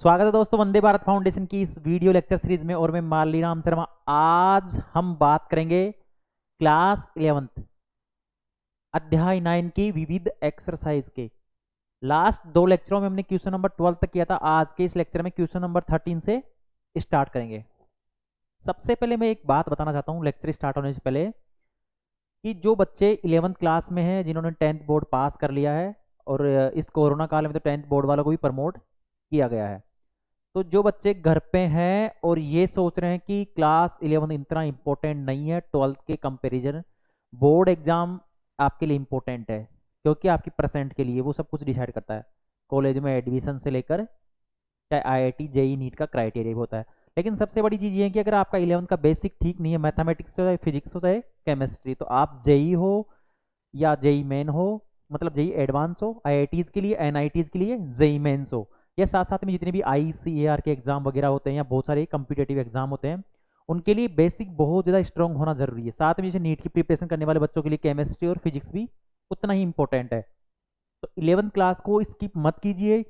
स्वागत है दोस्तों वंदे भारत फाउंडेशन की इस वीडियो लेक्चर सीरीज में और मैं माली राम शर्मा। आज हम बात करेंगे क्लास 11th अध्याय 9 की विविध एक्सरसाइज के। लास्ट दो लेक्चरों में हमने क्वेश्चन नंबर 12 तक किया था। आज के इस लेक्चर में क्वेश्चन नंबर 13 से स्टार्ट करेंगे। सबसे पहले मैं एक बात बताना चाहता हूँ लेक्चर स्टार्ट होने से पहले कि जो बच्चे 11th क्लास में हैं, जिन्होंने 10th बोर्ड पास कर लिया है, और इस कोरोना काल में तो 10th बोर्ड वालों को भी प्रमोट किया गया है, तो जो बच्चे घर पे हैं और ये सोच रहे हैं कि क्लास 11 इतना इंपॉर्टेंट नहीं है 12th के कंपैरिजन, बोर्ड एग्जाम आपके लिए इंपॉर्टेंट है क्योंकि आपकी परसेंट के लिए वो सब कुछ डिसाइड करता है। कॉलेज में एडमिशन से लेकर चाहे आईआईटी जेई नीट का क्राइटेरिया भी होता है। लेकिन सबसे बड़ी चीज़ ये है कि अगर आपका 11th का बेसिक ठीक नहीं है, मैथमेटिक्स हो चाहे फिजिक्स हो चाहे केमिस्ट्री, तो आप जेई हो या जेई मेन हो, मतलब जेई एडवांस हो आईआईटीज के लिए, एनआईटीज के लिए जेई मेन्स हो, या साथ साथ में जितने भी आईसीएआर के एग्जाम वगैरह होते हैं या बहुत सारे कम्पिटेटिव एग्जाम होते हैं, उनके लिए बेसिक बहुत ज़्यादा स्ट्रांग होना जरूरी है। साथ में जैसे नीट की प्रिपरेशन करने वाले बच्चों के लिए केमिस्ट्री और फिजिक्स भी उतना ही इंपॉर्टेंट है। तो 11th क्लास को स्किप मत कीजिए,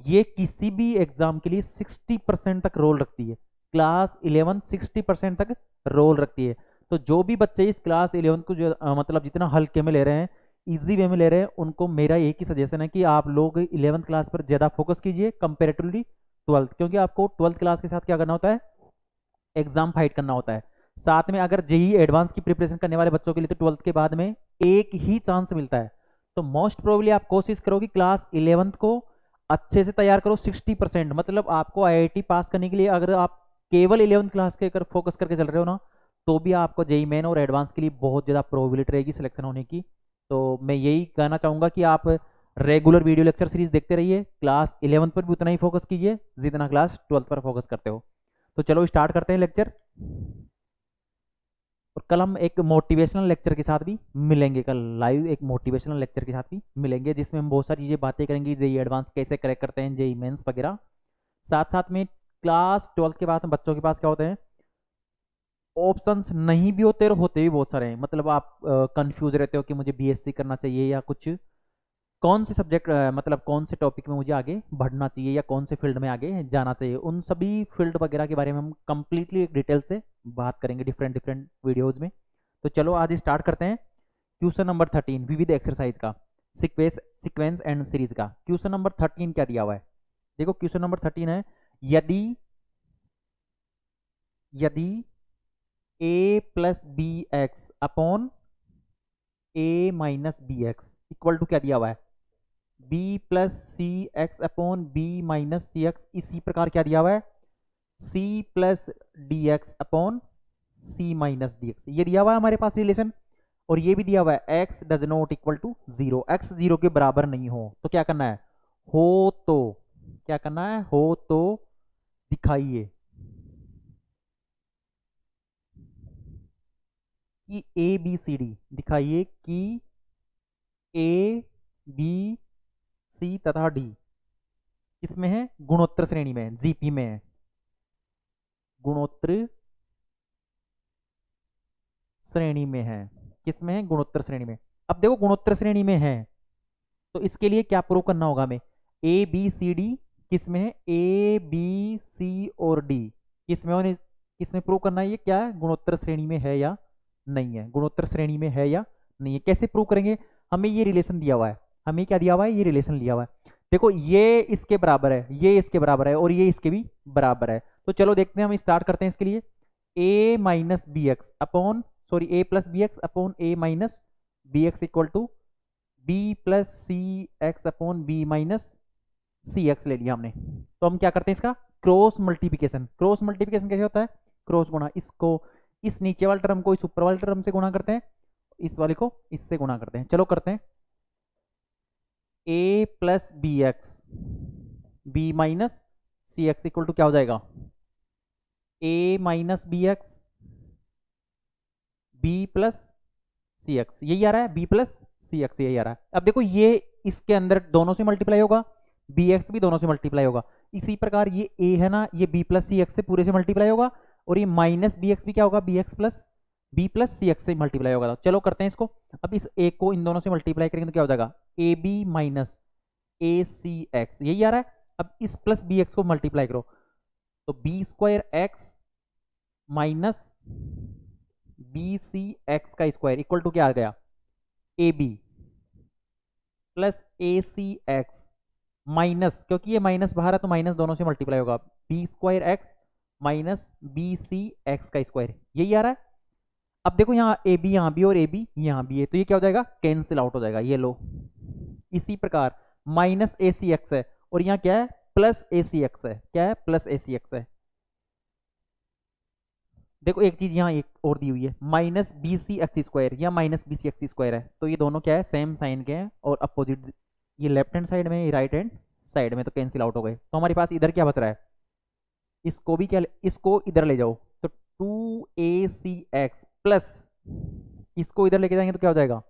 ये किसी भी एग्जाम के लिए 60% तक रोल रखती है। क्लास 11 60% तक रोल रखती है। तो जो भी बच्चे इस क्लास 11 को जो मतलब जितना हल्के में ले रहे हैं, इजी वे में ले रहे हैं, उनको मेरा एक ही सजेशन है कि आप लोग 11th क्लास पर ज़्यादा फोकस कीजिए कंपेरेटिवली 12th, क्योंकि आपको 12th क्लास के साथ क्या करना होता है, एग्जाम फाइट करना होता है। साथ में अगर जेई एडवांस की प्रिपरेशन करने वाले बच्चों के लिए तो 12th के बाद में एक ही चांस मिलता है। तो मोस्ट प्रोबेबली आप कोशिश करो कि क्लास 11th को अच्छे से तैयार करो 60%। मतलब आपको आईआईटी पास करने के लिए अगर आप केवल 11th क्लास के अगर फोकस करके चल रहे हो ना, तो भी आपको जेई मेन और एडवांस के लिए बहुत ज़्यादा प्रोबेबिलिटी रहेगी सिलेक्शन होने की। तो मैं यही कहना चाहूँगा कि आप रेगुलर वीडियो लेक्चर सीरीज देखते रहिए, क्लास 11th पर भी उतना ही फोकस कीजिए जितना क्लास 12th पर फोकस करते हो। तो चलो स्टार्ट करते हैं लेक्चर। और कल हम एक मोटिवेशनल लेक्चर के साथ भी मिलेंगे, कल लाइव एक मोटिवेशनल लेक्चर के साथ भी मिलेंगे जिसमें हम बहुत सारी चीज़ें बातें करेंगे, जेई एडवांस कैसे क्रैक करते हैं, जेई मेंस वगैरह। साथ साथ में क्लास 12th के बाद में बच्चों के पास क्या होते हैं, ऑप्शंस नहीं भी होते और होते भी बहुत सारे हैं। मतलब आप कंफ्यूज रहते हो कि मुझे बीएससी करना चाहिए या कुछ, कौन से सब्जेक्ट मतलब कौन से टॉपिक में मुझे आगे बढ़ना चाहिए या कौन से फील्ड में आगे जाना चाहिए। उन सभी फील्ड वगैरह के बारे में हम कंप्लीटली डिटेल से बात करेंगे डिफरेंट डिफरेंट वीडियोज में। तो चलो आज स्टार्ट करते हैं क्वेश्चन नंबर 13 विविध एक्सरसाइज का, सीक्वेंस एंड सीरीज का। क्वेश्चन नंबर 13 क्या दिया हुआ है, देखो क्वेश्चन नंबर 13 है, यदि यदि a plus B X upon a minus B X equal to क्या दिया हुआ है, b प्लस सी एक्स अपॉन बी माइनस सी एक्स। इसी प्रकार क्या दिया हुआ है, c plus D x upon सी माइनस डी एक्स। ये दिया हुआ है हमारे पास रिलेशन। और ये भी दिया हुआ है x does not equal to 0, x 0 के बराबर नहीं हो तो क्या करना है, हो तो क्या करना है, हो तो दिखाइए कि ए बी सी डी, दिखाइए कि ए बी सी तथा डी किसमें है, गुणोत्तर श्रेणी में है, जीपी में है, गुणोत्तर श्रेणी में है। किसमें है, गुणोत्तर श्रेणी में। अब देखो गुणोत्तर श्रेणी में है तो इसके लिए क्या प्रूव करना होगा हमें, ए बी सी डी किसमें है, ए बी सी और डी किसमें होने, किसमें प्रूव करना है, ये क्या है, गुणोत्तर श्रेणी में है या नहीं है, गुणोत्तर श्रेणी में है या नहीं है। कैसे प्रूव करेंगे, हमें ये रिलेशन दिया हुआ है, हमें क्या दिया हुआ है, ये रिलेशन दिया हुआ है। देखो ये इसके बराबर है, ये इसके बराबर है और ये इसके भी बराबर है। तो चलो देखते हैं, हम स्टार्ट करते हैं इसके लिए। A minus B X upon sorry A plus B X upon A minus B X equal to B plus C X upon B minus C X ले लिया हमने। तो हम क्या करते हैं, इसका क्रॉस मल्टीप्लिकेशन। क्रॉस मल्टीप्लिकेशन कैसे होता है, क्रॉस गुणा, इसको इस नीचे वाले टर्म को इस ऊपर वाले टर्म से गुणा करते हैं, इस वाले को इससे गुणा करते हैं। चलो करते हैं, A plus B X B minus C x equal to क्या हो जाएगा, A minus B X B plus C x, यही आ रहा है, बी प्लस सी एक्स यही आ रहा है। अब देखो ये इसके अंदर दोनों से मल्टीप्लाई होगा, बी एक्स भी दोनों से मल्टीप्लाई होगा। इसी प्रकार ये ए है ना, ये बी प्लस सी एक्स से पूरे से मल्टीप्लाई होगा, और ये माइनस बी एक्स भी क्या होगा, बी प्लस सी एक्स से मल्टीप्लाई होगा। तो चलो करते हैं इसको। अब इस ए को इन दोनों से मल्टीप्लाई करेंगे तो क्या हो जाएगा, a b minus a C x, यही आ रहा है। अब इस प्लस बी एक्स को मल्टीप्लाई करो, तो b square x minus B C x का स्क्वायर इक्वल टू क्या आ गया, a b plus a C x minus, क्योंकि ये माइनस बाहर है तो माइनस दोनों से मल्टीप्लाई होगा, b square x minus B C x का स्क्वायर, यही आ रहा है। अब देखो यहाँ ए बी यहाँ भी और ए बी यहाँ भी है, तो ये क्या हो जाएगा, कैंसिल आउट हो जाएगा, ये लो। इसी प्रकार माइनस ए सी एक्स है और यहाँ क्या है, प्लस ए सी एक्स है, क्या है, प्लस ए सी एक्स है। देखो एक चीज यहाँ एक और दी हुई है, minus B C X square या minus B C X square है, तो ये दोनों क्या है, सेम साइन के हैं और अपोजिट, ये लेफ्ट हैंड साइड में, ये राइट हैंड साइड में, तो कैंसिल आउट हो गए। तो हमारे पास इधर क्या बच रहा है, इसको भी क्या, इसको इधर ले जाओ, तो two a C x plus, इसको इधर लेके जाएंगे तो क्या हो जाएगा,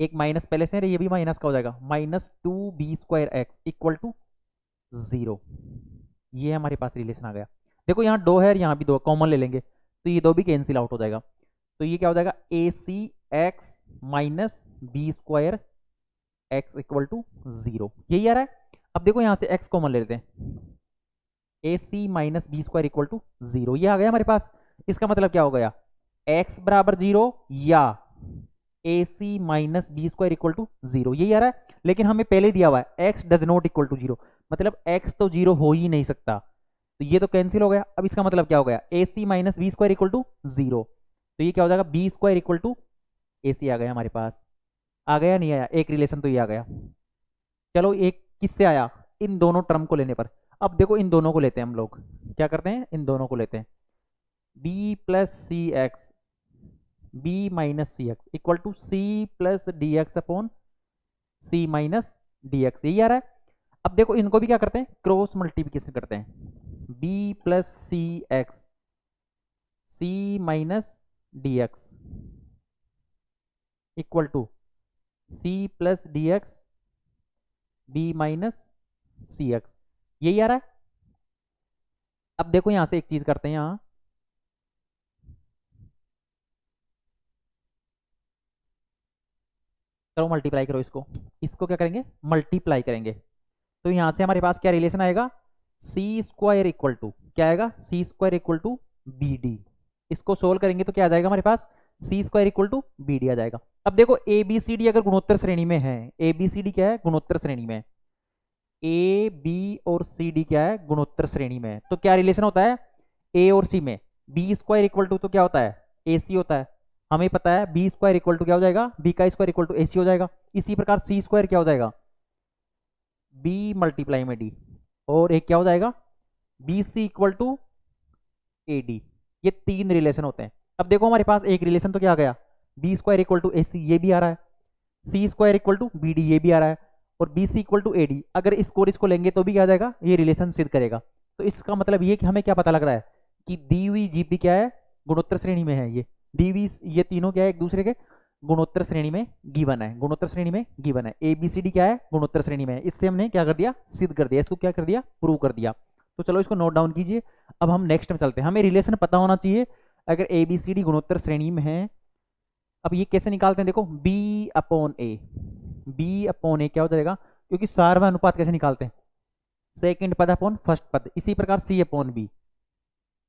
एक माइनस पहले से है, ये भी माइनस का हो जाएगा, minus two b square x equal to zero. ये हमारे पास रिलेशन आ गया। देखो यहाँ दो है, यहाँ भी दो, कॉमन ले लेंगे तो ये दो भी कैंसिल आउट हो जाएगा, तो ये क्या हो जाएगा, A C x minus B square x equal to zero, यही आ रहा है। अब देखो यहाँ से एक्स कॉमन ले लेते हैं, a c minus B square equal to zero, ये आ गया हमारे पास। इसका मतलब क्या हो गया, एक्स बराबर जीरो या a c minus B square equal to zero, यही आ रहा है। लेकिन हमें पहले दिया हुआ है x does not equal to zero, मतलब एक्स तो जीरो हो ही नहीं सकता, तो ये तो कैंसिल हो गया। अब इसका मतलब क्या हो गया, a c minus B square equal to zero, तो ये क्या हो जाएगा, b square equal to a c आ गया हमारे पास। आ गया नहीं आया, एक रिलेशन तो ये आ गया। चलो एक किससे आया, इन दोनों टर्म को लेने पर। अब देखो इन दोनों को लेते हैं हम लोग, क्या करते हैं, इन दोनों को लेते हैं, b plus C x, B minus C x equal to c plus D x upon C minus D x, यही आ रहा है। अब देखो इनको भी क्या करते हैं, क्रॉस मल्टीप्लिकेशन करते हैं, b plus C x c minus D x equal to c plus D x B minus C x, यही आ रहा है। अब देखो यहां से एक चीज करते हैं, यहां करो मल्टीप्लाई करो, इसको इसको क्या करेंगे, मल्टीप्लाई करेंगे, तो यहां से हमारे पास क्या रिलेशन आएगा, सी स्क्वायर इक्वल टू क्या आएगा, c square equal to b d. इसको सोल्व करेंगे तो क्या आ जाएगा हमारे पास, c square equal to b d आ जाएगा। अब देखो ए बी सी डी अगर गुणोत्तर श्रेणी में है, ए बी सी डी क्या है, गुणोत्तर श्रेणी में, ए बी और सी डी क्या है, गुणोत्तर श्रेणी में, तो क्या रिलेशन होता है, ए और सी में बी स्क्वायर इक्वल टू तो क्या होता है, ए सी होता है, हमें पता है बी स्क्वायर इक्वल टू क्या हो जाएगा, बी का स्क्वायर इक्वल टू ए सी हो जाएगा। इसी प्रकार सी स्क्वायर क्या हो जाएगा, बी मल्टीप्लाई में डी, और एक क्या हो जाएगा, b c equal to a d, ये तीन रिलेशन होते हैं। अब देखो हमारे पास एक रिलेशन तो क्या आ गया, b square equal to a c, ये भी आ रहा है, c square equal to b d, ये भी आ रहा है, और b c equal to a d, अगर इसको और इसको लेंगे तो भी क्या आ जाएगा, ये रिलेशन सिद्ध करेगा। तो इसका मतलब ये कि हमें क्या पता लग रहा है कि दी हुई जीपी क्या है, गुणोत्तर श्रेणी में है, ये दी हुई, ये तीनों क्या है, एक दूसरे के गुणोत्तर श्रेणी में गिवन है, गुणोत्तर श्रेणी में गिवन है, ए बी सी डी क्या है, गुणोत्तर श्रेणी में है। इससे हमने क्या कर दिया, सिद्ध कर दिया, इसको क्या कर दिया, प्रूव कर दिया। तो चलो इसको नोट डाउन कीजिए। अब हम नेक्स्ट में चलते हैं, हमें रिलेशन पता होना चाहिए अगर ए बी सी डी गुणोत्तर श्रेणी में है। अब ये कैसे निकालते हैं, देखो बी अपॉन ए, बी अपॉन ए क्या हो जाएगा, क्योंकि सार्वभौम अनुपात कैसे निकालते हैं, सेकंड पद अपॉन फर्स्ट पद, इसी प्रकार सी अपॉन बी।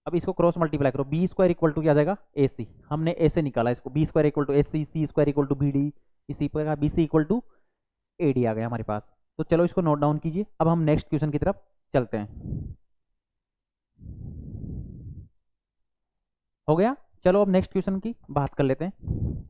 अब इसको क्रॉस मल्टीप्लाई करो, बी स्क्वायर इक्वल टू क्या आ जाएगा, ए सी, हमने ए से निकाला इसको, b square equal to a c, c square equal to b d, इसी प्रकार b c equal to a d आ गया हमारे पास। तो चलो इसको नोट डाउन कीजिए। अब हम नेक्स्ट क्वेश्चन की तरफ चलते हैं, हो गया। चलो अब नेक्स्ट क्वेश्चन की बात कर लेते हैं।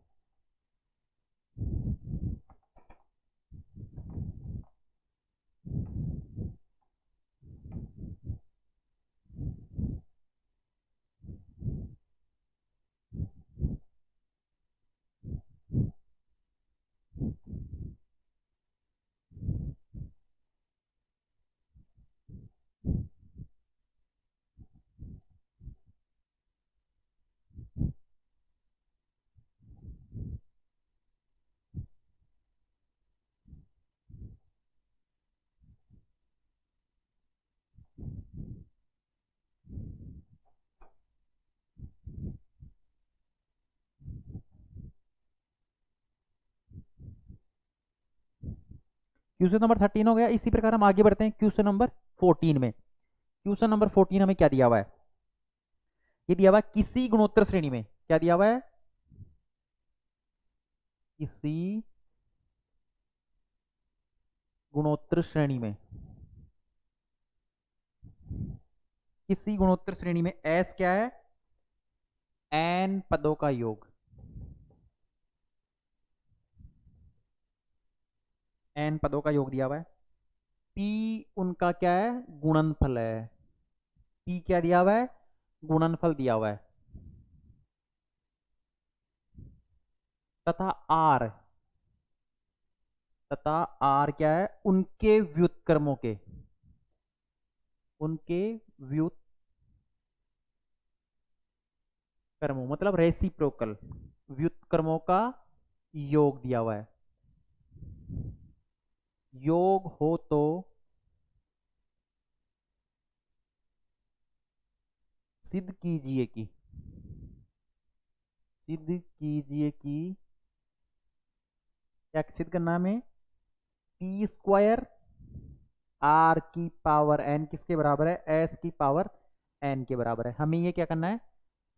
क्वेश्चन नंबर 13 हो गया। इसी प्रकार हम आगे बढ़ते हैं क्वेश्चन नंबर 14 में। क्वेश्चन नंबर 14 हमें क्या दिया हुआ है? ये दिया हुआ है किसी गुणोत्तर श्रेणी में, क्या दिया हुआ है? किसी गुणोत्तर श्रेणी में, किसी गुणोत्तर श्रेणी में S क्या है? n पदों का योग, n पदों का योग दिया हुआ है। P उनका क्या है? गुणनफल है। P क्या दिया हुआ है? गुणनफल दिया हुआ है। तथा R, तथा R क्या है? उनके व्युत्क्रमों के, उनके व्युत्क्रमों मतलब रेसिप्रोकल, व्युत्क्रमों का योग दिया हुआ है। योग हो तो सिद्ध कीजिए कि, सिद्ध कीजिए कि क्या सिद्ध करना है हमें? टी स्क्वायर आर की पावर एन किसके बराबर है? एस की पावर एन के बराबर है। हमें ये क्या करना है?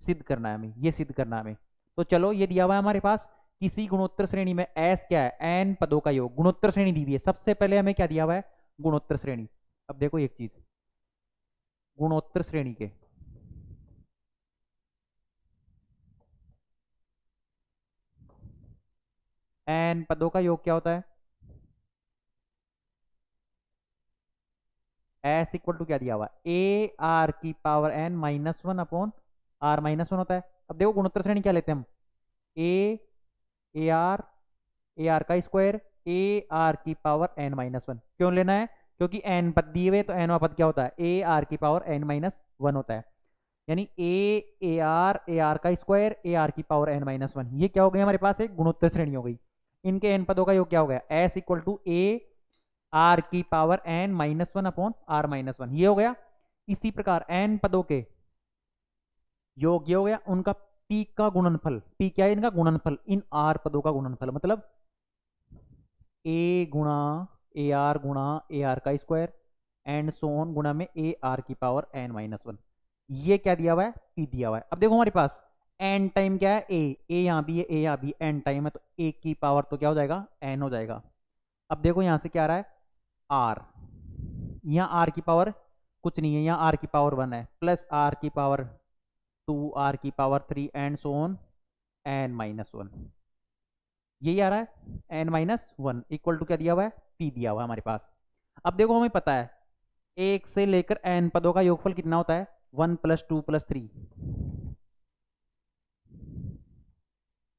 सिद्ध करना है, हमें ये सिद्ध करना है हमें। तो चलो ये दिया हुआ है हमारे पास, किसी गुणोत्तर श्रेणी में एस क्या है? एन पदों का योग। गुणोत्तर श्रेणी दी हुई है। सबसे पहले हमें क्या दिया हुआ है? गुणोत्तर श्रेणी। अब देखो एक चीज, गुणोत्तर श्रेणी के एन पदों का योग क्या होता है? एस इक्वल टू क्या दिया हुआ? ए आर की power n minus one upon r minus one होता है। अब देखो गुणोत्तर श्रेणी क्या लेते हैं हम? ए आर का स्क्वायर ए आर की पावर एन माइनस वन। क्यों लेना है? क्योंकि एन पद दिए हुए, तो एन पद क्या होता है? ए आर की पावर एन माइनस वन होता है। यानी ए आर का स्क्वायर ए आर की पावर एन माइनस वन। ये क्या हो गया हमारे पास? एक गुणोत्तर श्रेणी हो गई। इनके एन पदों का योग क्या हो गया? S equal to a r की power n minus one upon r minus one, ये हो गया। इसी प्रकार एन पदों के योग ये हो गया। उनका पी का गुणनफल, पी क्या है? इनका गुणनफल, इन आर पदों का गुणनफल मतलब गुणा ए आर का स्क्वायर एंड सोन गुणा में ए आर की पावर एन माइनस वन। ये क्या दिया हुआ है? पी दिया हुआ है। अब देखो हमारे पास एन टाइम क्या है? ए यहां भी है, ए यहां भी एन टाइम है, तो ए की पावर तो क्या हो जाएगा? एन हो जाएगा। अब देखो यहां से क्या आ रहा है? आर, यहाँ आर की पावर कुछ नहीं है, यहाँ आर की पावर वन है, प्लस आर की पावर टू, आर की power three and so on n minus one. यही आ रहा है n minus one equal to क्या दिया हुआ है? पी दिया हुआ है हमारे पास। अब देखो हमें पता है एक से लेकर एन पदों का योगफल कितना होता है? One plus two plus three.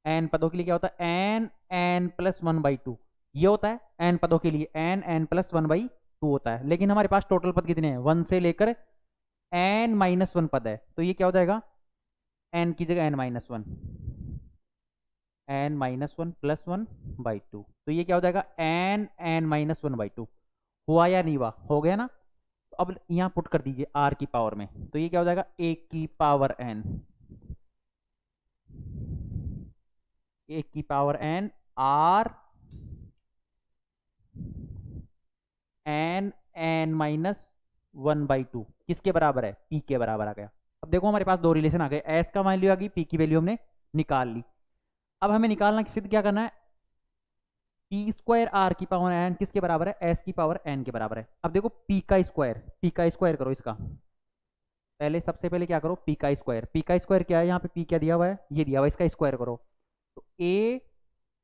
N पदों के लिए क्या होता है? N n plus one by two, ये होता है एन पदों के लिए। N n plus one by two होता है। लेकिन हमारे पास टोटल पद कितने हैं? वन से लेकर एन माइनस वन पद है, तो ये क्या हो जाएगा? एन की जगह n minus one, n minus one plus one by two, तो ये क्या हो जाएगा? N n minus one by two. हुआ या नहीं हुआ? हो गया ना। तो अब यहां पुट कर दीजिए आर की पावर में, तो ये क्या हो जाएगा? ए की पावर एन, ए की power n r n n minus one by two किसके बराबर है? पी के बराबर आ गया। अब देखो हमारे पास दो रिलेशन आ गए, एस का वैल्यू आ गई, पी की वैल्यू हमने निकाल ली। अब हमें निकालना सिद्ध क्या करना है? पी स्क्वायर आर की पावर एन किसके बराबर है? एस की पावर एन के बराबर है। अब देखो पी का स्क्वायर करो इसका। पहले सबसे पहले क्या करो? पी का स्क्वायर क्या है? यहाँ पे पी क्या दिया हुआ है? ये दिया हुआ है, इसका स्क्वायर करो तो ए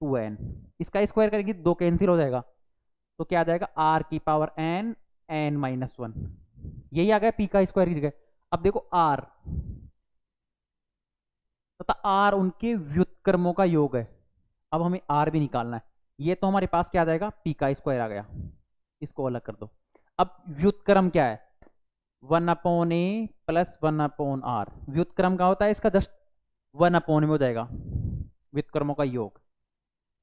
टू एन, इसका स्क्वायर करेंगे दो कैंसिल हो जाएगा, तो क्या आ जाएगा? आर की power n n minus one. यही आ गया पी का स्क्वायर की जगह। अब देखो आर तथा आर उनके व्युत्क्रमों का योग है। अब हमें आर भी निकालना है। ये तो हमारे पास क्या आ जाएगा? पी का स्क्वायर आ गया, इसको अलग कर दो। अब व्युत्क्रम क्या है? One upon a plus one upon r. व्युत्क्रम का होता है इसका जस्ट वन अपॉन में हो जाएगा, व्युत्क्रमों का योग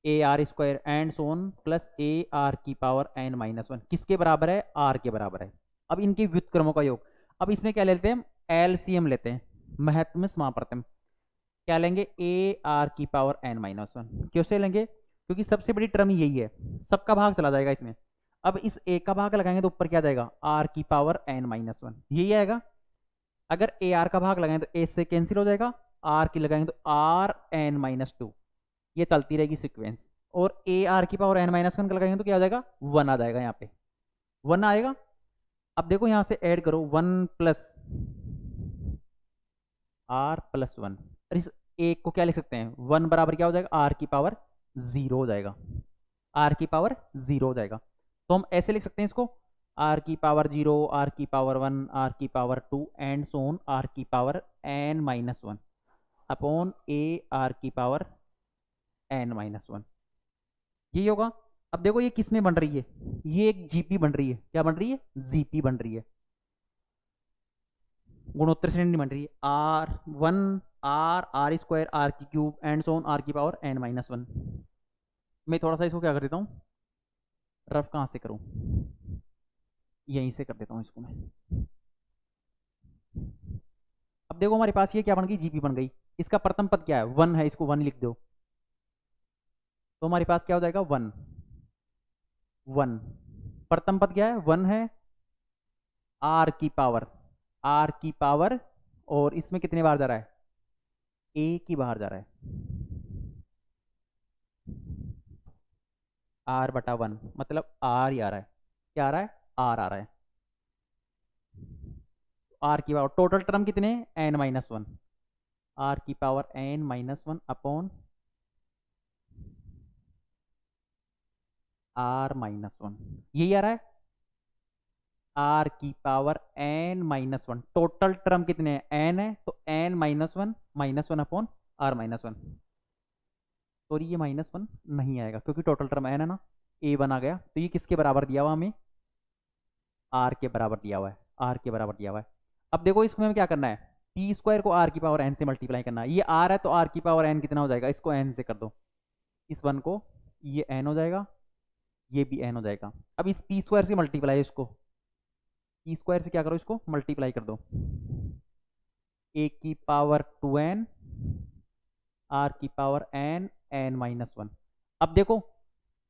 A R square and Son plus A r की पावर एन माइनस वन किसके बराबर है? आर के बराबर है। अब इनके व्युत्क्रमों का योग, अब इसमें क्या लेते हैं हम? एलसीएम लेते हैं, महत्व में समापवर्तन। क्या लेंगे? ए आर की पावर एन माइनस वन। क्यों से लेंगे? क्योंकि सबसे बड़ी टर्म यही है, सबका भाग चला जाएगा इसमें। अब इस ए का भाग लगाएंगे तो ऊपर क्या जाएगा, आर की पावर एन माइनस वन, यही आएगा। अगर ए आर का भाग लगाएंगे तो ए से कैंसिल हो जाएगा, आर की लगाएंगे तो आर एन माइनस टू, ये चलती रहेगी सीक्वेंस। और ए आर की पावर एन माइनस वन का लगाएंगे तो क्या आ जाएगा, वन आ जाएगा, यहाँ पे वन आएगा। अब देखो यहाँ से ऐड करो, one plus r plus one, और इस एक को क्या लिख सकते हैं, वन बराबर क्या हो जाएगा, आर की पावर जीरो हो जाएगा, आर की पावर जीरो हो जाएगा। तो हम ऐसे लिख सकते हैं इसको, आर की पावर जीरो, आर की पावर वन, आर की power two and so on r की power n minus one upon a r की पावर एन माइनस वन, यही होगा। अब देखो ये किस में बन रही है, ये एक जीपी बन रही है, क्या बन रही है, जीपी बन रही है, गुणोत्तर श्रेणी बन रही है, r one r r square r की क्यूब एंड सोन आर की पावर एन माइनस वन। मैं थोड़ा सा इसको क्या कर देता हूँ, रफ कहाँ से करूँ, यहीं से कर देता हूँ इसको मैं। अब देखो हमारे पास ये क्या बन गई, जीपी बन गई। इसका प्रथम पद क्या है, वन है, इसको वन लिख दो, तो हमारे पास क्या हो जाएगा, वन वन। प्रथम पद क्या है, वन है, आर की पावर, आर की पावर, और इसमें कितने बार जा रहा है, ए की बाहर जा रहा है, आर बटा वन, मतलब आर ही आ रहा है, क्या आ रहा है, आर आ रहा है। आर की पावर टोटल टर्म कितने, एन माइनस वन, आर की power n minus one upon r minus one, यही आ रहा है, आर की power n minus one. Total term कितने हैं, एन है, तो n minus one upon r minus one. Sorry ये माइनस वन नहीं आएगा क्योंकि टोटल टर्म एन है ना, ए वन आ गया, तो ये किसके बराबर दिया हुआ हमें, आर के बराबर दिया हुआ है, आर के बराबर दिया हुआ है। अब देखो इसको हमें क्या करना है, पी स्क्वायर को आर की पावर एन से मल्टीप्लाई करना है, ये आर है तो आर की पावर एन कितना हो जाएगा, इसको एन से कर दो, इस वन को, ये एन हो जाएगा, ये भी एन हो जाएगा। अब इस पी स्क्वायर से मल्टीप्लाई, इसको पी स्क्वायर से क्या करो, इसको मल्टीप्लाई कर दो, ए की पावर टू एन आर की power n n minus one. अब देखो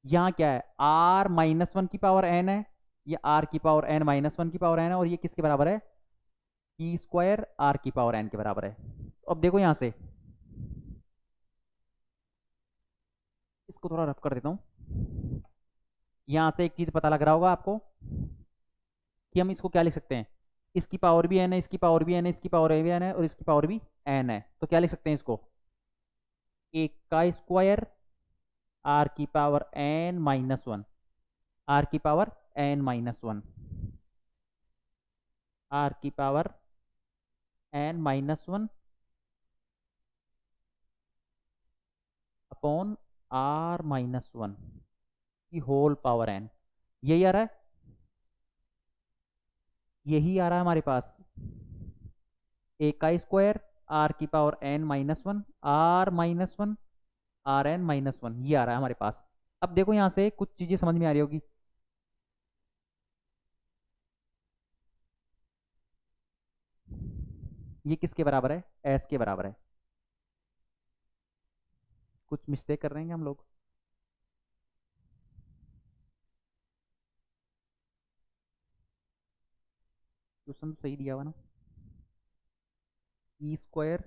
यहाँ क्या है, आर माइनस वन की पावर एन है, ये आर की पावर एन माइनस वन की पावर एन है, और ये किसके बराबर है, पी स्क्वायर आर की पावर एन के बराबर है। तो अब देखो यहाँ से इसको थोड़ा रफ कर देता हूँ, यहाँ से एक चीज पता लग रहा होगा आपको कि हम इसको क्या लिख सकते हैं, इसकी पावर भी एन है, इसकी पावर भी एन है, इसकी पावर भी एन है, और इसकी पावर भी एन है, तो क्या लिख सकते हैं इसको, एक का स्क्वायर आर की power n minus one, r की power n minus one, r की power n minus one upon r minus one की होल पावर एन, यही आ रहा है, यही आ रहा है हमारे पास, ए का स्क्वायर आर की power n minus one r minus one r n minus one, ये आ रहा है हमारे पास। अब देखो यहां से कुछ चीजें समझ में आ रही होगी, ये किसके बराबर है, एस के बराबर है। कुछ मिस्टेक कर रहे हैं हम लोग, क्वेश्चन तो सही दिया हुआ ना, ई स्क्वायर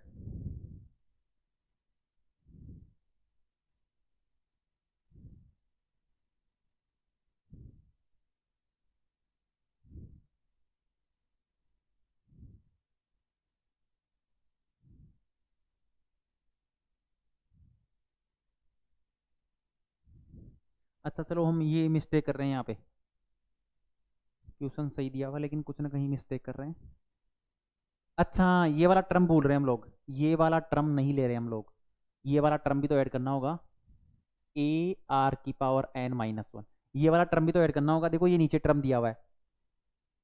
अच्छा चलो हम ये मिस्टेक कर रहे हैं यहाँ पे, क्वेश्चन सही दिया हुआ लेकिन कुछ ना कहीं मिस्टेक कर रहे हैं। अच्छा ये वाला टर्म भूल रहे हैं हम लोग, ये वाला टर्म नहीं ले रहे हम लोग, ये वाला टर्म भी तो ऐड करना होगा, ए आर की पावर एन माइनस वन, ये वाला टर्म भी तो ऐड करना होगा। देखो ये नीचे टर्म दिया हुआ है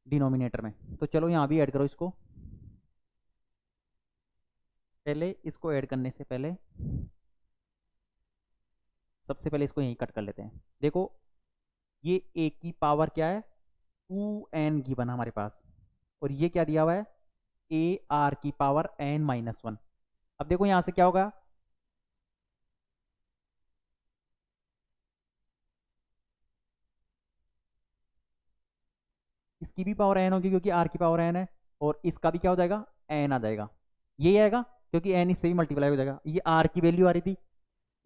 डिनोमिनेटर में, तो चलो यहाँ भी ऐड करो इसको, पहले इसको ऐड करने से पहले सबसे पहले इसको यहीं कट कर लेते हैं। देखो ये ए की पावर क्या है, टू एन की बना हमारे पास, और ये क्या दिया हुआ है, ए आर की पावर एन माइनस वन। अब देखो यहां से क्या होगा, इसकी भी पावर एन होगी क्योंकि आर की पावर एन है, और इसका भी क्या हो जाएगा, एन आ जाएगा, यही आएगा क्योंकि एन इससे भी मल्टीप्लाई हो जाएगा। ये आर की वैल्यू आ रही थी,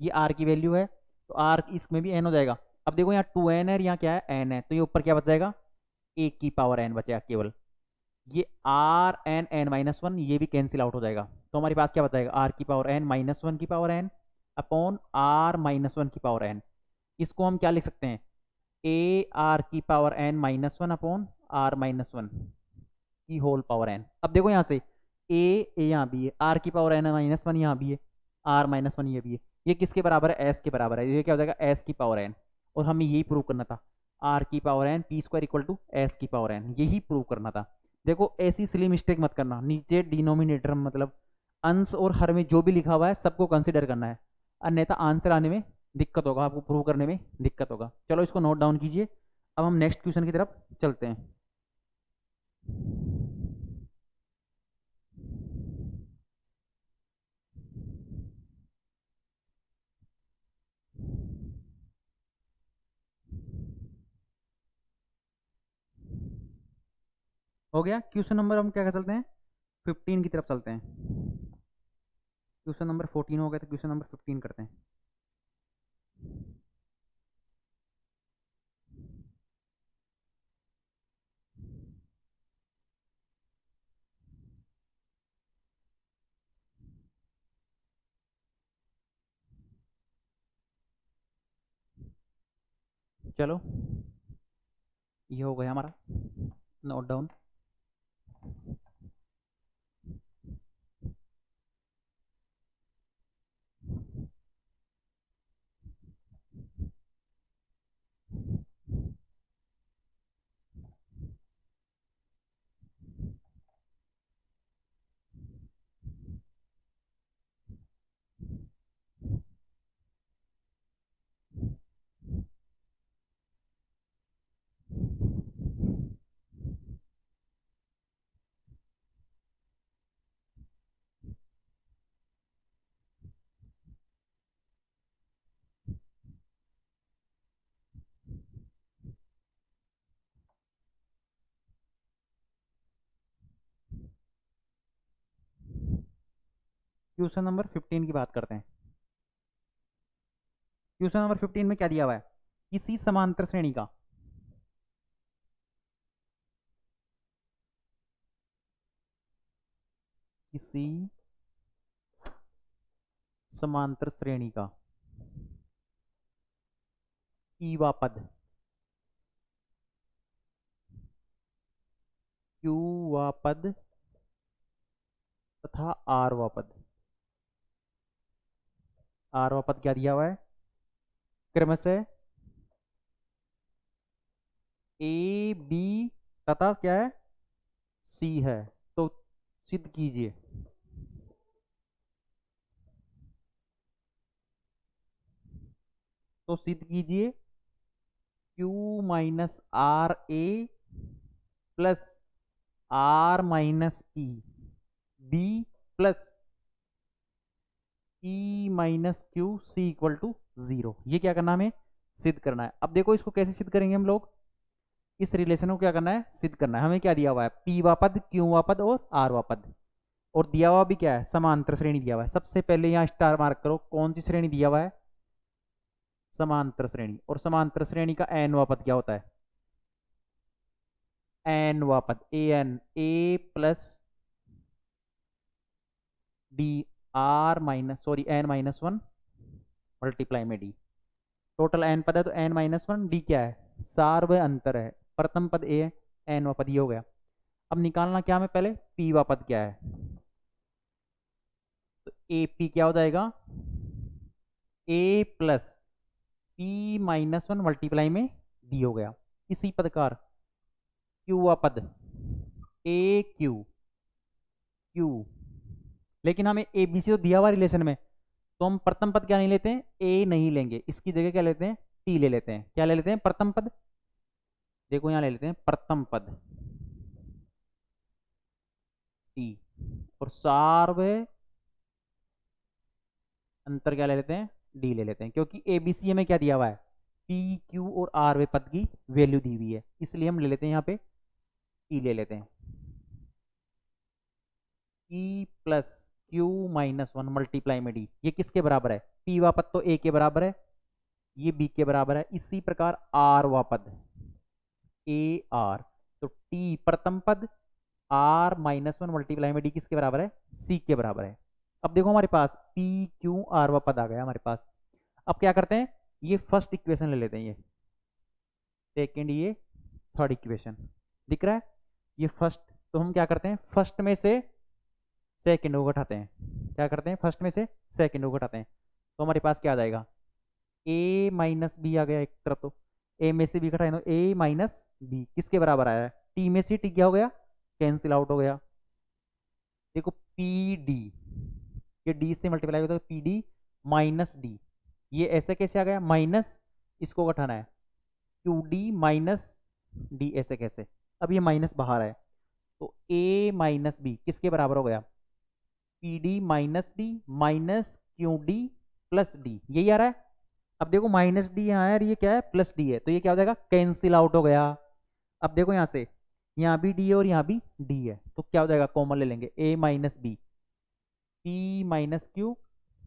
ये आर की वैल्यू है, तो आर इसमें भी एन हो जाएगा। अब देखो यहाँ 2n है और यहाँ क्या है, एन है, तो ये ऊपर क्या बच जाएगा, ए की पावर एन बचेगा केवल। ये r n n minus one ये भी कैंसिल आउट हो जाएगा, तो हमारे पास क्या बचाएगा, आर की पावर एन माइनस वन की power n upon r minus one की पावर एन। इसको हम क्या लिख सकते हैं, ए आर की power n minus one upon r minus one की होल पावर एन। अब देखो यहाँ से ए यहाँ भी है, आर की पावर एन माइनस वन यहाँ भी है, आर माइनस वन ये भी है, ये किसके बराबर है, एस के बराबर है, ये क्या हो जाएगा एस की पावर एन। और हमें यही प्रूव करना था, आर की power n p square equal to s की पावर एन, यही प्रूव करना था। देखो ऐसी सिली मिस्टेक मत करना, नीचे डिनोमिनेटर मतलब अंश और हर में जो भी लिखा हुआ है सबको कंसिडर करना है, अन्यथा आंसर आने में दिक्कत होगा, आपको प्रूव करने में दिक्कत होगा। चलो इसको नोट डाउन कीजिए। अब हम नेक्स्ट क्वेश्चन की तरफ चलते हैं। हो गया क्वेश्चन नंबर, हम क्या कर चलते हैं 15 की तरफ चलते हैं। क्वेश्चन नंबर 14 हो गया, तो क्वेश्चन नंबर 15 करते हैं। चलो ये हो गया हमारा नोट डाउन। क्वेश्चन नंबर 15 की बात करते हैं। क्वेश्चन नंबर 15 में क्या दिया हुआ है, किसी समांतर श्रेणी का किसी समांतर श्रेणी का ई वा पद, क्यू वा पद तथा आर वा पद। आर वा पद क्या दिया हुआ है, क्रमशः ए बी तथा क्या है सी है, तो सिद्ध कीजिए। तो सिद्ध कीजिए Q minus r a plus r minus p b plus e minus q c equal to 0। ये क्या करना है, हमें सिद्ध करना है। अब देखो इसको कैसे सिद्ध करेंगे हम लोग, इस रिलेशन को क्या करना है, सिद्ध करना है। हमें क्या दिया हुआ है, पी वा पद, क्यू वा पद और आर वा पद, और दिया हुआ भी क्या है, समांतर श्रेणी दिया हुआ है। सबसे पहले यहाँ स्टार मार्क करो, कौन सी श्रेणी दिया हुआ है, समांतर श्रेणी। और समांतर श्रेणी का एन वा पद क्या होता है, एन वा पद a n, a plus d r minus sorry n minus one multiply में डी। टोटल एन पद है तो एन माइनस वन, डी क्या है, सार व अंतर है, प्रथम पद ए है, एन वा पद ये हो गया। अब निकालना क्या हमें, पहले पी वा पद क्या है, तो ए पी क्या हो जाएगा, a plus p minus one multiply में डी हो गया। इसी प्रकार क्यू वा पद ए क्यू क्यू, लेकिन हमें ए बी सी तो दिया हुआ रिलेशन में, तो हम प्रथम पद क्या नहीं लेते हैं, ए नहीं लेंगे, इसकी जगह क्या लेते हैं, टी ले लेते हैं। क्या ले लेते हैं, प्रथम पद। देखो यहां ले लेते हैं प्रथम पद टी, और सार्वय अंतर क्या ले लेते हैं, डी ले लेते हैं, क्योंकि एबीसी में क्या दिया हुआ है, पी क्यू और आर वे पद की वैल्यू दी हुई है, इसलिए हम ले लेते हैं यहाँ पे ई ले लेते हैं, E plus Q minus one multiply में डी, ये किसके बराबर है? पी वा पद तो ए के बराबर है, ये बी के बराबर है। इसी प्रकार आर वा पद ए आर, तो टी प्रथम पद आर माइनस वन मल्टीप्लाई में डी किसके बराबर है? सी के बराबर है। अब देखो हमारे पास पी क्यू आर वा पद आ गया हमारे पास। अब क्या करते हैं, ये फर्स्ट इक्वेशन ले लेते हैं, ये सेकेंड, ये थर्ड इक्वेशन दिख रहा है, ये फर्स्ट। तो हम क्या करते हैं, फर्स्ट में से सेकेंड को घटाते हैं। क्या करते हैं, फर्स्ट में से सेकेंड को घटाते हैं। तो हमारे पास क्या आ जाएगा, ए माइनस बी आ गया एक तरफ, तो ए में से बी घटाए तो ए माइनस बी किसके बराबर आया है? टी में से टी क्या हो गया, कैंसिल आउट हो गया। देखो पी डी, ये डी से मल्टीप्लाई होता है, पी डी माइनस डी, ये ऐसे कैसे आ गया माइनस, इसको घटाना है, क्यू डी माइनस डी, ऐसे कैसे? अब ये माइनस बाहर है, तो ए माइनस बी किसके बराबर हो गया? P D minus d minus q D plus D, यही आ रहा है। अब देखो माइनस डी यहाँ है और ये क्या है, प्लस डी है, तो ये क्या हो जाएगा, कैंसिल आउट हो गया। अब देखो यहाँ से, यहाँ भी डी है और यहाँ भी डी है, तो क्या हो जाएगा, कॉमन ले लेंगे, a minus b p minus q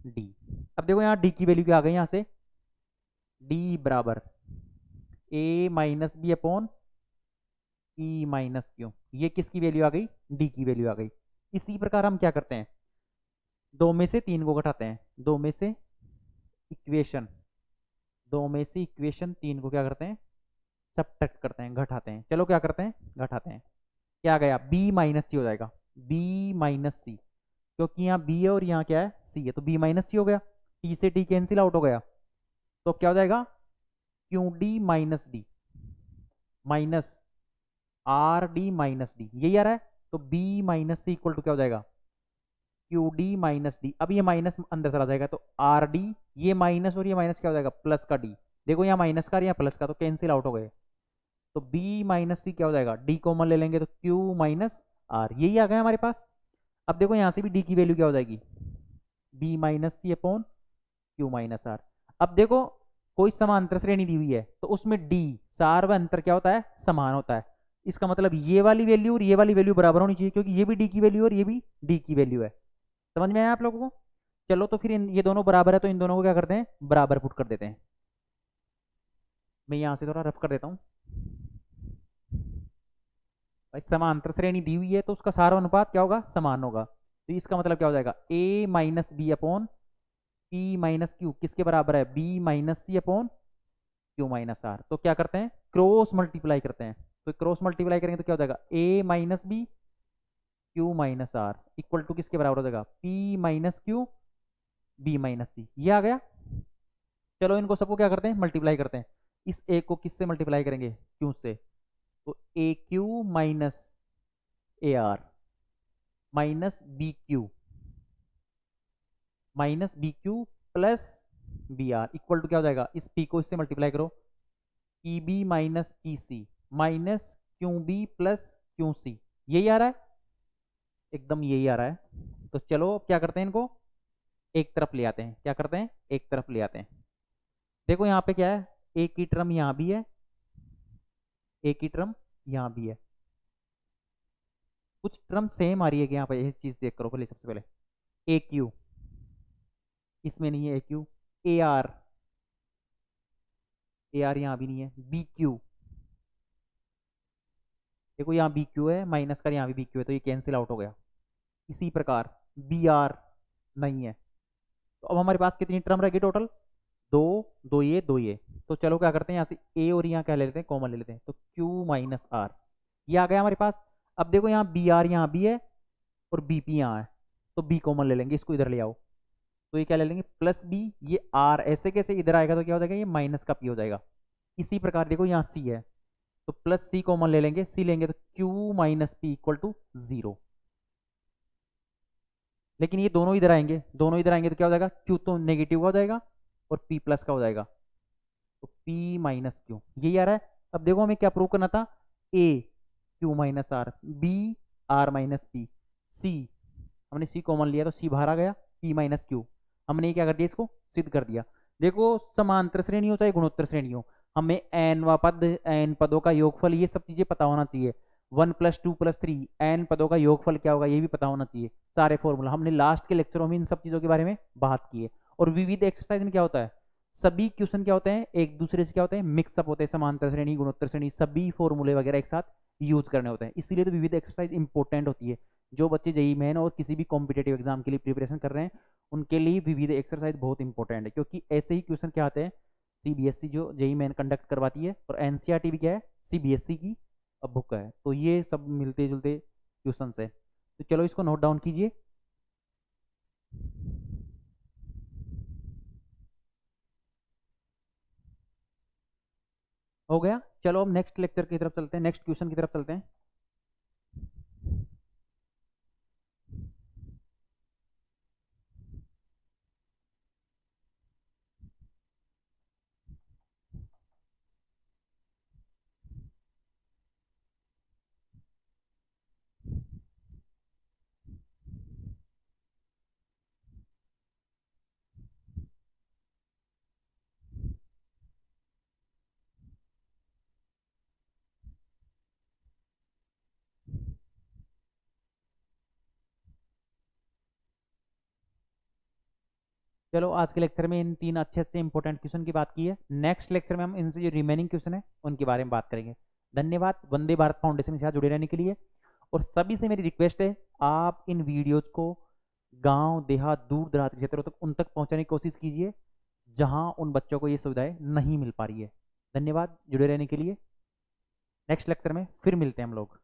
d. अब देखो यहाँ डी की वैल्यू क्या आ गई, यहाँ से डी बराबर a minus b upon p minus q, ये किसकी वैल्यू आ गई, डी की वैल्यू आ गई। इसी प्रकार हम क्या करते हैं, दो में से तीन को घटाते हैं, दो में से इक्वेशन तीन को क्या करते हैं, सब्ट्रैक्ट करते हैं, घटाते हैं। चलो क्या करते हैं, घटाते हैं, क्या गया, b माइनस सी हो जाएगा, b माइनस सी, क्योंकि यहाँ b है और यहाँ क्या है, c है, तो b माइनस सी हो गया, t से t कैंसिल आउट हो गया, तो क्या हो जाएगा, q d minus d minus r d minus d, यही आ रहा है। तो b minus c equal to क्या हो जाएगा, क्यू डी माइनस डी। अब ये माइनस अंदर चला जाएगा, तो आर डी, ये माइनस और ये माइनस क्या हो जाएगा, प्लस का डी। देखो यहाँ माइनस का और यहाँ प्लस का, तो कैंसिल आउट हो गए, तो b माइनस सी क्या हो जाएगा, d कॉमन ले लेंगे, तो q माइनस आर, यही आ गया हमारे पास। अब देखो यहाँ से भी d की वैल्यू क्या हो जाएगी, b minus c upon q minus r. अब देखो कोई समांतर श्रेणी दी हुई है, तो उसमें d सार व अंतर क्या होता है, समान होता है। इसका मतलब ये वाली वैल्यू और ये वाली वैल्यू बराबर होनी चाहिए, क्योंकि ये भी d की वैल्यू और ये भी d की वैल्यू है। समझ में आया आप लोगों को? चलो तो फिर ये दोनों बराबर है, तो इन दोनों को क्या करते हैं, बराबर पुट कर देते हैं। मैं यहां से थोड़ा रफ कर देता हूं भाई, समांतर श्रेणी दी हुई है तो उसका सारा अनुपात क्या होगा, समान होगा। तो इसका मतलब क्या हो जाएगा, a minus b upon p minus q किसके बराबर है, b minus c upon q minus r. तो क्या करते हैं, क्रॉस मल्टीप्लाई करते हैं, तो क्रॉस मल्टीप्लाई करेंगे तो क्या हो जाएगा, a minus b q minus r equal to किसके बराबर हो जाएगा, p minus q b minus c, ये आ गया। चलो इनको सबको क्या करते हैं, मल्टीप्लाई करते हैं। इस a को किससे मल्टीप्लाई करेंगे, क्यू से, तो a q minus a r minus b q plus b r equal to क्या हो जाएगा, इस p को इससे मल्टीप्लाई करो, p b minus p c minus q b plus q c, यही आ रहा है, एकदम यही आ रहा है। तो चलो क्या करते हैं, इनको एक तरफ ले आते हैं, क्या करते हैं, एक तरफ ले आते हैं। देखो यहाँ पे क्या है, एक की टर्म यहाँ भी है, एक की टर्म यहाँ भी है, कुछ टर्म सेम आ रही है कि यहाँ पे, ये चीज देख करो पहले, सबसे पहले ए क्यू, इसमें नहीं है ए क्यू, ए आर यहाँ भी नहीं है, बी क्यू, देखो यहाँ बी क्यू है माइनस का, यहाँ भी बी क्यू है, तो ये कैंसिल आउट हो गया। इसी प्रकार बी आर नहीं है, तो अब हमारे पास कितनी टर्म रहेगी टोटल, दो, दो ये। तो चलो क्या करते हैं, यहाँ से ए और यहाँ क्या ले लेते हैं, कॉमन ले लेते हैं, तो क्यू माइनस आर, ये आ गया हमारे पास। अब देखो यहाँ बी आर यहाँ भी है और बी पी यहाँ है, तो बी कॉमन ले लेंगे, इसको इधर ले आओ, तो ये क्या ले लेंगे, प्लस बी, ये आर ऐसे कैसे इधर आएगा, तो क्या हो जाएगा, ये माइनस का पी हो जाएगा। इसी प्रकार देखो यहाँ सी है, तो प्लस सी कॉमन ले लेंगे, सी लेंगे तो q minus p equal to 0। लेकिन ये दोनों इधर आएंगे, तो क्या हो जाएगा, क्यू तो नेगेटिव का हो जाएगा और पी प्लस का हो जाएगा, तो पी माइनस क्यू, यही आ रहा है। अब देखो हमें क्या प्रूव करना था, a q minus r, b r minus p, c हमने सी कॉमन लिया तो सी बाहर आ गया, पी माइनस क्यू, हमने क्या कर दिया, इसको सिद्ध कर दिया। देखो समांतर श्रेणी हो चाहे गुणोत्तर श्रेणी हो, हमें एन व पद, एन पदों का योगफल, ये सब चीजें पता होना चाहिए। 1+2+3 n पदों का योगफल क्या होगा ये भी पता होना चाहिए। सारे फॉर्मूला हमने लास्ट के लेक्चरों में इन सब चीज़ों के बारे में बात की है। और विविध एक्सरसाइज में क्या होता है, सभी क्वेश्चन क्या होते हैं एक दूसरे से क्या होते हैं मिक्सअप होते हैं, समांतर श्रेणी गुणोत्तर श्रेणी सभी फॉर्मूले वगैरह एक साथ यूज करने होते हैं। इसीलिए तो विविध एक्सरसाइज इंपॉर्टेंट होती है। जो बच्चे जेईई मेन और किसी भी कॉम्पिटेटिव एग्जाम के लिए प्रिपरेशन कर रहे हैं उनके लिए विविध एक्सरसाइज बहुत इंपॉर्टेंट है, क्योंकि ऐसे ही क्वेश्चन क्या आते हैं सीबीएसई जो जेईई मेन कंडक्ट करवाती है, और एनसीईआरटी भी क्या है सीबीएसई की बुक है। तो ये सब मिलते जुलते क्वेश्चन है। तो चलो इसको नोट डाउन कीजिए। हो गया, चलो अब नेक्स्ट लेक्चर की तरफ चलते हैं, नेक्स्ट क्वेश्चन की तरफ चलते हैं। चलो आज के लेक्चर में इन 3 अच्छे अच्छे इंपॉर्टेंट क्वेश्चन की बात की है। नेक्स्ट लेक्चर में हम इनसे जो रिमेनिंग क्वेश्चन है उनके बारे में बात करेंगे। धन्यवाद वंदे भारत फाउंडेशन के साथ जुड़े रहने के लिए। और सभी से मेरी रिक्वेस्ट है आप इन वीडियोज को गांव देहात दूर दराज के क्षेत्रों तक उन तक पहुंचाने की कोशिश कीजिए जहां उन बच्चों को ये सुविधाएं नहीं मिल पा रही है। धन्यवाद जुड़े रहने के लिए। नेक्स्ट लेक्चर में फिर मिलते हैं हम लोग।